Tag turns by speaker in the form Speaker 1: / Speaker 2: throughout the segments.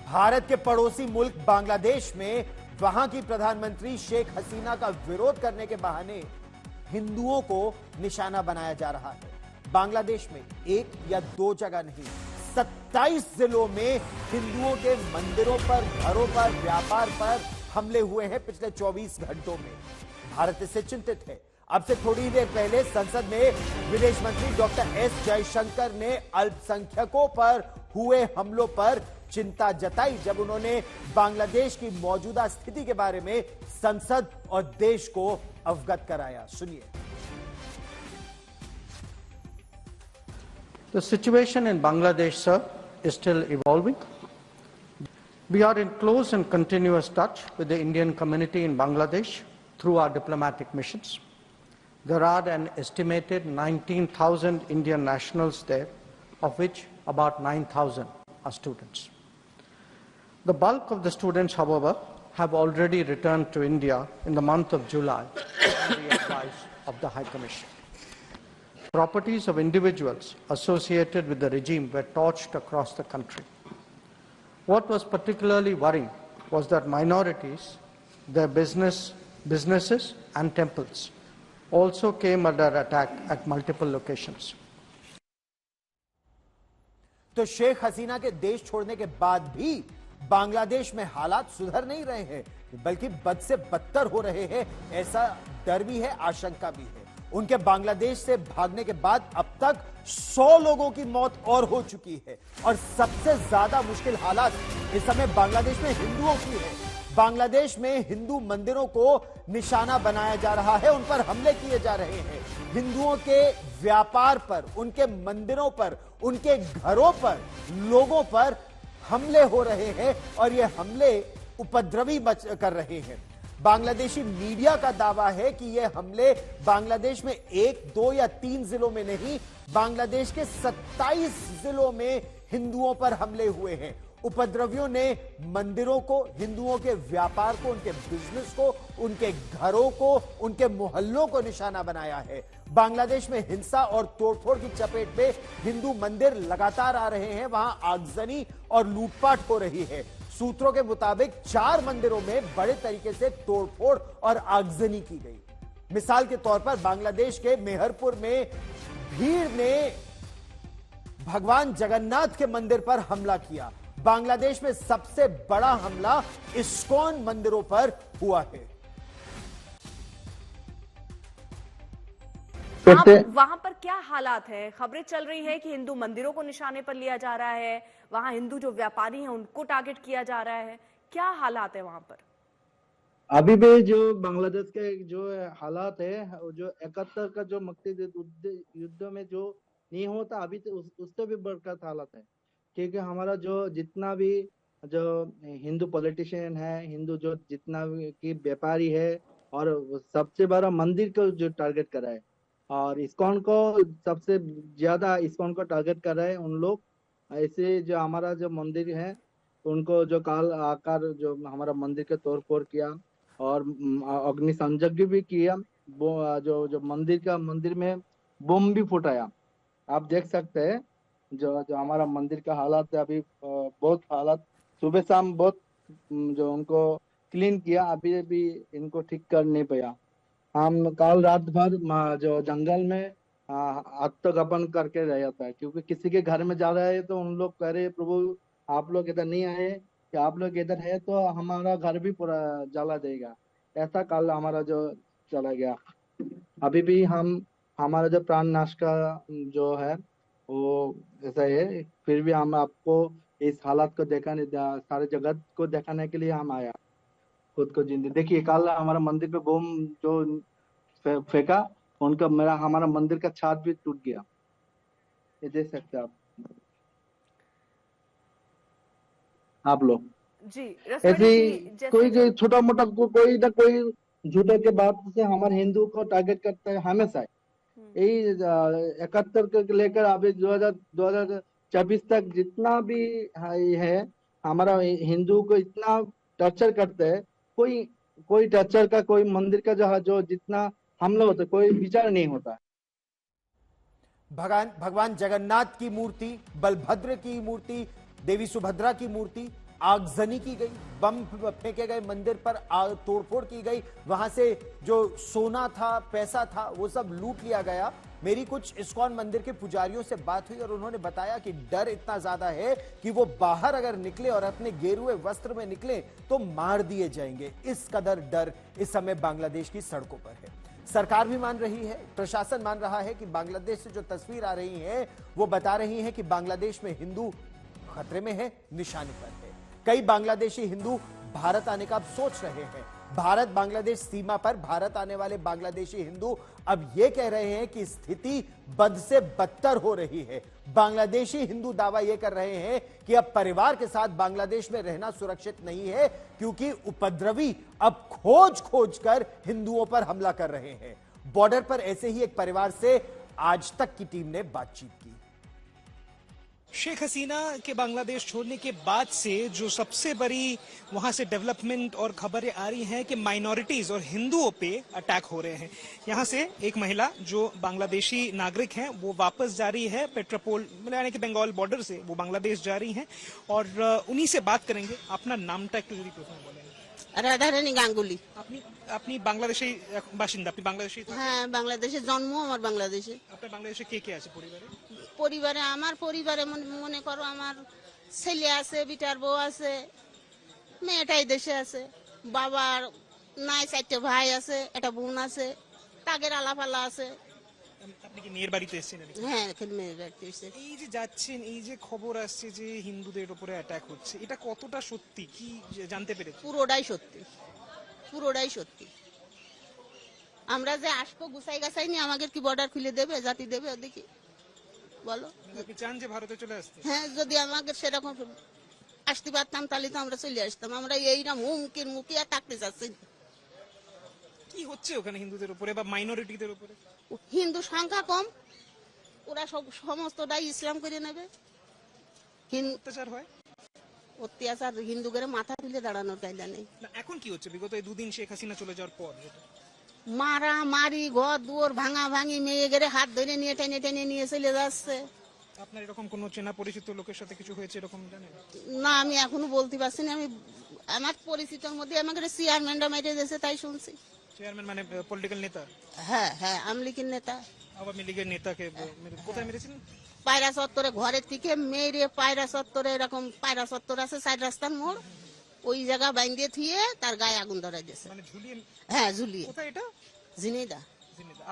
Speaker 1: भारत के पड़ोसी मुल्क बांग्लादेश में वहां की प्रधानमंत्री शेख हसीना का विरोध करने के बहाने हिंदुओं को निशाना बनाया जा रहा है। बांग्लादेश में एक या दो जगह नहीं, 27 जिलों में हिंदुओं के मंदिरों पर, घरों पर, व्यापार पर हमले हुए हैं पिछले 24 घंटों में। भारत इससे चिंतित है। अब से थोड़ी देर पहले संसद में विदेश मंत्री डॉक्टर एस जयशंकर ने अल्पसंख्यकों पर हुए हमलों पर चिंता जताई, जब उन्होंने बांग्लादेश की मौजूदा स्थिति के बारे में संसद और देश को अवगत कराया। सुनिए।
Speaker 2: The situation in Bangladesh, sir, is still evolving. We are in close and continuous touch with the Indian community in Bangladesh through our diplomatic missions. There are an estimated 19,000 Indian nationals there, of which about 9,000 are students. The bulk of the students, however, have already returned to India in the month of July on the advice of the High Commission. Properties of individuals associated with the regime were torched across the country. What was particularly worrying was that minorities, their businesses and temples also came under attack at multiple locations.
Speaker 1: तो शेख हसीना के देश छोड़ने के बाद भी बांग्लादेश में हालात सुधर नहीं रहे हैं, बल्कि बद से बदतर हो रहे हैं। ऐसा डर भी है, आशंका भी है। उनके बांग्लादेश से भागने के बाद अब तक 100 लोगों की मौत और हो चुकी है और सबसे ज्यादा मुश्किल हालात इस समय बांग्लादेश में हिंदुओं की है। बांग्लादेश में हिंदू मंदिरों को निशाना बनाया जा रहा है, उन पर हमले किए जा रहे हैं। हिंदुओं के व्यापार पर, उनके मंदिरों पर, उनके घरों पर, लोगों पर हमले हो रहे हैं और ये हमले उपद्रवी कर रहे हैं। बांग्लादेशी मीडिया का दावा है कि ये हमले बांग्लादेश में 1, 2 या 3 जिलों में नहीं, बांग्लादेश के 27 जिलों में हिंदुओं पर हमले हुए हैं। उपद्रवियों ने मंदिरों को, हिंदुओं के व्यापार को, उनके बिजनेस को, उनके घरों को, उनके मोहल्लों को निशाना बनाया है। बांग्लादेश में हिंसा और तोड़फोड़ की चपेट में हिंदू मंदिर लगातार आ रहे हैं, वहां आगजनी और लूटपाट हो रही है। सूत्रों के मुताबिक 4 मंदिरों में बड़े तरीके से तोड़फोड़ और आगजनी की गई। मिसाल के तौर पर बांग्लादेश के मेहरपुर में भीड़ ने भगवान जगन्नाथ के मंदिर पर हमला किया। बांग्लादेश में सबसे बड़ा हमला इस्कॉन मंदिरों पर हुआ है।
Speaker 3: वहां पर क्या हालात है? खबरें चल रही है कि हिंदू मंदिरों को निशाने पर लिया जा रहा है, वहां हिंदू जो व्यापारी हैं उनको टारगेट किया जा रहा है। क्या हालात है वहां पर?
Speaker 4: अभी भी जो बांग्लादेश के जो हालात है, जो 71 का जो मुक्ति युद्ध में जो नहीं होता, अभी तो उससे भी बढ़कर हालत है। क्योंकि हमारा जो जितना भी जो हिंदू पॉलिटिशियन है, हिंदू जो जितना भी की व्यापारी है, और सबसे बड़ा मंदिर को जो टारगेट कर रहा है, और इस्कॉन को सबसे ज्यादा इस्कॉन को टारगेट कर रहे हैं उन लोग। ऐसे जो हमारा जो मंदिर है उनको जो काल आकार जो हमारा मंदिर के तोड़ फोड़ किया और अग्नि संयज्ञ भी किया। जो मंदिर में बम भी फुटाया। आप देख सकते हैं जो हमारा मंदिर का हालात है अभी, बहुत हालात सुबह शाम बहुत जो उनको क्लीन किया, अभी भी इनको ठीक कर नहीं पाया। हम कल रात भर जो जंगल में आत्मगोपन करके रहा था, क्योंकि किसी के घर में जा रहे हैं तो उन लोग कह रहे प्रभु आप लोग इधर नहीं आए, कि आप लोग इधर है तो हमारा घर भी पूरा जला देगा। ऐसा कल हमारा जो चला गया। अभी भी हमारा जो प्राण नाश का जो है वो ऐसा है, फिर भी हम आपको इस हालात को दिखाने, सारे जगत को दिखाने के लिए हम आया खुद को जिंदगी। देखिए कल हमारा मंदिर पे बम जो फेंका, हमारा मंदिर का छत भी टूट गया। ये देख सकते हैं आप लोग।
Speaker 3: जी
Speaker 4: ऐसे कोई छोटा मोटा कोई ना कोई झूठे के बात से हमारे हिंदू को टारगेट करता है हमेशा। यही 71 के लेकर अभी 2024 तक जितना भी है हमारा हिंदू को इतना टॉर्चर करते हैं। कोई टॉर्चर का, कोई मंदिर का जो जितना हमला होता है, कोई विचार नहीं होता।
Speaker 1: भगवान जगन्नाथ की मूर्ति, बलभद्र की मूर्ति, देवी सुभद्रा की मूर्ति आगजनी की गई, बम फेंके गए, मंदिर पर तोड़फोड़ की गई, वहां से जो सोना था, पैसा था, वो सब लूट लिया गया। मेरी कुछ इस्कॉन मंदिर के पुजारियों से बात हुई और उन्होंने बताया कि डर इतना ज्यादा है कि वो बाहर अगर निकले और अपने गेरुए वस्त्र में निकले तो मार दिए जाएंगे। इस कदर डर इस समय बांग्लादेश की सड़कों पर है। सरकार भी मान रही है, प्रशासन मान रहा है कि बांग्लादेश से जो तस्वीर आ रही है वो बता रही है कि बांग्लादेश में हिंदू खतरे में है, निशाने पर है। कई बांग्लादेशी हिंदू भारत आने का अब सोच रहे हैं। भारत बांग्लादेश सीमा पर भारत आने वाले बांग्लादेशी हिंदू अब यह कह रहे हैं कि स्थिति बद से बदतर हो रही है। बांग्लादेशी हिंदू दावा यह कर रहे हैं कि अब परिवार के साथ बांग्लादेश में रहना सुरक्षित नहीं है, क्योंकि उपद्रवी अब खोज खोज कर हिंदुओं पर हमला कर रहे हैं। बॉर्डर पर ऐसे ही एक परिवार से आज तक की टीम ने बातचीत की।
Speaker 5: शेख हसीना के बांग्लादेश छोड़ने के बाद से जो सबसे बड़ी वहां से डेवलपमेंट और खबरें आ रही हैं कि माइनॉरिटीज और हिंदुओं पे अटैक हो रहे हैं। यहां से एक महिला जो बांग्लादेशी नागरिक हैं वो वापस जा रही है पेट्रापोल यानी कि बंगाल बॉर्डर से वो बांग्लादेश जा रही हैं और उन्हीं से बात करेंगे। अपना नामটা একটু যদি প্রথমে বলেন।
Speaker 6: রাধারানী গাঙ্গুলি।
Speaker 5: আপনি আপনি বাংলাদেশী বাসিন্দা, আপনি বাংলাদেশী?
Speaker 6: হ্যাঁ, বাংলাদেশে জন্ম আমার বাংলাদেশে।
Speaker 5: আপনার বাংলাদেশে কে কে আছে পরিবারে?
Speaker 6: পরিবারে আমার পরিবারে মনে করো আমার ছেলে আছে, বিটার বউ আছে, মেয়েটাই দেশে আছে, বাবার নাই, 4টে ভাই আছে, একটা বোন আছে, তাগের আলাপালা আছে।
Speaker 5: আপনি কি মেয়ের বাড়িতে এসেছেন?
Speaker 6: হ্যাঁ, এখানে মেয়ের বাড়িতে এসে।
Speaker 5: এই যে যাচ্ছেন, এই যে খবর আসছে যে হিন্দুদের উপরে অ্যাটাক হচ্ছে, এটা কতটা সত্যি কি জানতে পেরেছেন?
Speaker 6: পুরোটাই সত্যি, পুরোটাই সত্যি। আমরা যে আসবো গুছাই গাছাই নিয়ে আমাদের কি বর্ডার খুলে দেবে, জাতি দেবে? দেখি বলো।
Speaker 5: আপনি চান যে ভারতে চলে আসতে?
Speaker 6: হ্যাঁ, যদি আমাদের সেরকম আসতে পারতাম তাহলে তো আমরা চলে আসতাম। আমরা এইরকম হুমকির মুখে আর থাকতে চাচ্ছি।
Speaker 5: কি হচ্ছে ওখানে হিন্দুদের উপরে বা মাইনরিটিদের উপরে?
Speaker 6: হিন্দু সংখ্যা কম, ওরা সব সমস্তটাই ইসলাম করে নেবে।
Speaker 5: অত্যাচার হয়,
Speaker 6: অত্যাচার হিন্দুদের মাথা তুলে দাঁড়ানোর কায়দা নেই।
Speaker 5: না এখন কি হচ্ছে বিগত এই দুদিন শেখ হাসিনা চলে যাওয়ার পর?
Speaker 6: মারা মারি, ঘর দুয়ার ভাঙা ভাঙি, মেয়ে গেড়ে হাত ধরে নিয়ে টেনে টেনে নিয়ে চলে যাচ্ছে।
Speaker 5: আপনার এরকম কোন চেনা পরিচিত লোকের সাথে কিছু হয়েছে এরকম জানেন?
Speaker 6: না, আমি এখনো বলতে পারছি না। আমি আমার পরিচিতর মধ্যে আমাকে চেয়ারম্যানরা মেরে দিয়েছে, তাই শুনছি।
Speaker 5: চেয়ারম্যান মানে পলিটিক্যাল নেতা?
Speaker 6: হ্যাঁ হ্যাঁ, আমলিগের নেতা।
Speaker 5: আওয়ামী লীগের নেতাকে কোথায় মেরেছিলেন?
Speaker 6: পায়রা চত্বরে, ঘরের থেকে মেরে পায়রা চত্বরে, এরকম পায়রা চত্বর আছে 4 রাস্তার মোড়, ওই জায়গা বাইন্দে থিয়ে তার গায়ে আগুন ধরাই দিয়েছে।
Speaker 5: মানে ঝুলিয়ে?
Speaker 6: হ্যাঁ, ঝুলিয়ে।
Speaker 5: কোথায় এটা?
Speaker 6: ঝিনাইদহ।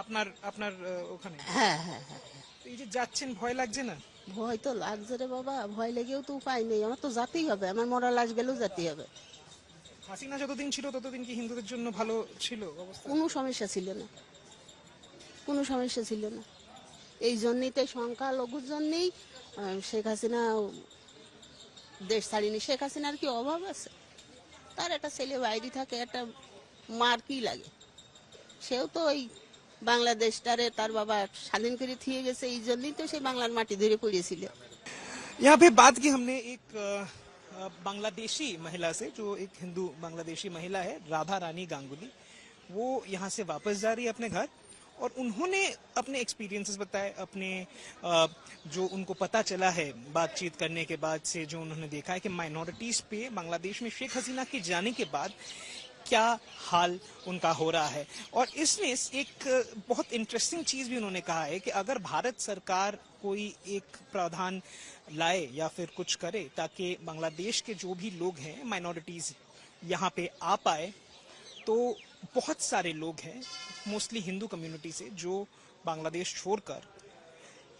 Speaker 5: আপনার আপনার ওখানে?
Speaker 6: হ্যাঁ হ্যাঁ হ্যাঁ।
Speaker 5: এই যে যাচ্ছেন ভয় লাগছে না?
Speaker 6: ভয় তো লাগছে রে বাবা, ভয় লেগেও তো উপায় নেই, আমার তো যেতেই হবে, আমার মরা লাশ গেলেও যেতেই হবে।
Speaker 5: হাসিনা যতদিন ছিল ততদিন কি হিন্দুদের জন্য ভালো ছিল অবস্থা?
Speaker 6: কোনো সমস্যা ছিল না, কোনো সমস্যা ছিল না। এই জন্যই তো সংখ্যালঘুর জন্যই শেখ হাসিনা দেশ ছাড়িনি। শেখ হাসিনার কি অভাব আছে? তার একটা ছেলে বাইরে থাকে, একটা মার কি লাগে? সেও তো ওই বাংলাদেশটারে তার বাবা স্বাধীন করে থিয়ে গেছে, এই জন্যই তো সে বাংলার মাটি ধরে পড়েছিল।
Speaker 5: यहाँ पे बात की हमने एक बांग्लादेशी महिला से, जो एक हिंदू बांग्लादेशी महिला है, राधा रानी गांगुली। वो यहाँ से वापस जा रही है अपने घर और उन्होंने अपने एक्सपीरियंसेस बताए, अपने जो उनको पता चला है बातचीत करने के बाद से, जो उन्होंने देखा है कि माइनॉरिटीज पे बांग्लादेश में शेख हसीना के जाने के बाद क्या हाल उनका हो रहा है। और इसमें एक बहुत इंटरेस्टिंग चीज भी उन्होंने कहा है कि अगर भारत सरकार कोई एक प्रावधान लाए या फिर कुछ करे ताकि बांग्लादेश के जो भी लोग हैं माइनॉरिटीज यहाँ पे आ पाए, तो बहुत सारे लोग हैं मोस्टली हिंदू कम्युनिटी से जो बांग्लादेश छोड़कर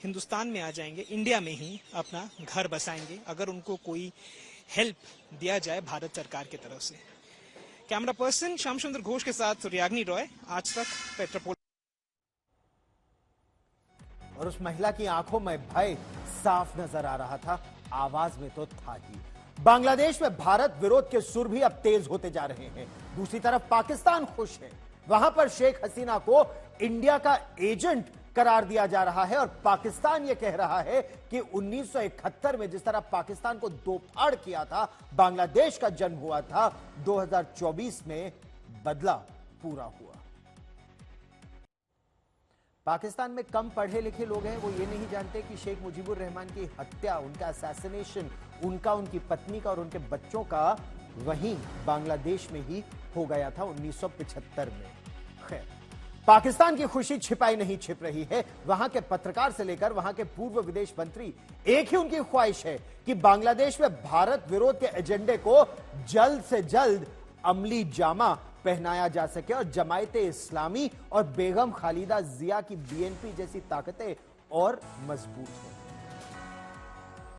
Speaker 5: हिंदुस्तान में आ जाएंगे, इंडिया में ही अपना घर बसाएंगे अगर उनको कोई हेल्प दिया जाए भारत सरकार की तरफ से। कैमरा पर्सन श्याम सुंदर घोष के साथ सूर्याग्नि रॉय, आज तक, पेट्रापोल।
Speaker 1: और उस महिला की आंखों में भय साफ नजर आ रहा था, आवाज में तो था ही। बांग्लादेश में भारत विरोध के सुर भी अब तेज होते जा रहे हैं। दूसरी तरफ पाकिस्तान खुश है, वहां पर शेख हसीना को इंडिया का एजेंट करार दिया जा रहा है और पाकिस्तान यह कह रहा है कि 1971 में जिस तरह पाकिस्तान को दो फाड़ किया था, बांग्लादेश का जन्म हुआ था, 2024 में बदला पूरा हुआ। पाकिस्तान में कम पढ़े लिखे लोग हैं, वो ये नहीं जानते कि शेख मुजीबुर रहमान की हत्या, उनका असैसिनेशन, उनकी पत्नी का और उनके बच्चों का वहीं बांग्लादेश में ही हो गया था 1975 में। खैर, पाकिस्तान की खुशी छिपाई नहीं छिप रही है। वहां के पत्रकार से लेकर वहां के पूर्व विदेश मंत्री, एक ही उनकी ख्वाहिश है कि बांग्लादेश में भारत विरोध के एजेंडे को जल्द से जल्द अमली जामा पहनाया जा सके और जमायते इस्लामी और बेगम खालिदा जिया की बीएनपी जैसी ताकतें और मजबूत हों।